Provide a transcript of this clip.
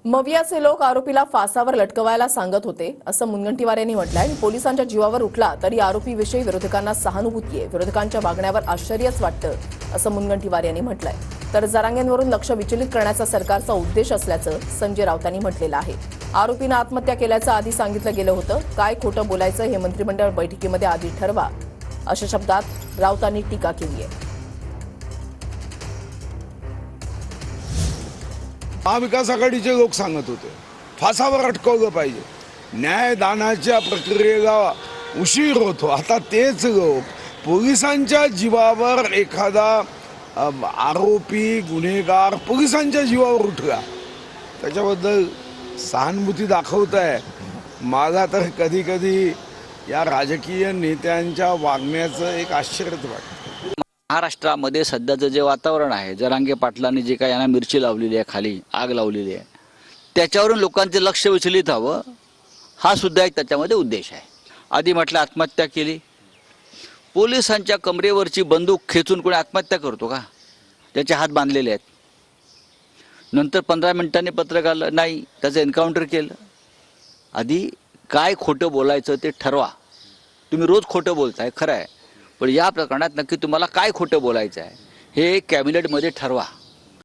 मवियाचे लोक आरोपीला फासावर लटकवायला सांगत होते असं मुनगंटीवार यांनी म्हटलंय। पोलिसांच्या जीवावर उठला तरी आरोपीविषयी विरोधकांना सहानुभूती आहे, विरोधकांच्या वागण्यावर आश्चर्यच वाटतं असं मुनगंटीवार यांनी म्हटलंय। तर जरांगेंवरून लक्ष विचलित करण्याचा सरकारचा उद्देश असल्याचं संजय राऊतांनी म्हटलेलं आहे। आरोपीनं आत्महत्या केल्याचं आधी सांगितलं गेलं होतं, काय खोटं बोलायचं हे मंत्रिमंडळ बैठकीमध्ये आधी ठरवा अशा शब्दात राऊतांनी टीका केली आहे। महाविकास आघाडीचे लोक सांगत होते फासावर अटकवलं पाहिजे, न्यायदानाच्या प्रक्रियेला उशीर होतो। आता तेच लोक पोलिसांच्या जीवावर एखादा आरोपी गुन्हेगार पोलिसांच्या जीवावर उठला त्याच्याबद्दल सहानुभूती दाखवत आहे। मला तर कधी कधी या राजकीय नेत्यांच्या वागण्याचं एक आश्चर्यच वाटतं। महाराष्ट्रामध्ये सध्याचं जे वातावरण आहे, जरांगे पाटलांनी जे काही यांना मिरची लावलेली आहे, खाली आग लावलेली आहे, त्याच्यावरून लोकांचे लक्ष विचलित व्हावं हा सुद्धा एक त्याच्यामध्ये उद्देश आहे। आधी म्हटलं आत्महत्या केली, पोलिसांच्या कमरेवरची बंदूक खेचून कोणी आत्महत्या करतो का? त्याचे हात बांधलेले आहेत। नंतर 15 मिनिटांनी पत्रक आलं, नाही त्याचं एन्काउंटर केलं। आधी काय खोटं बोलायचं ते ठरवा। तुम्ही रोज खोटं बोलताय खरं आहे, पण या प्रकरणात नक्की तुम्हाला काय खोटं बोलायचं आहे हे कॅबिनेटमध्ये ठरवा।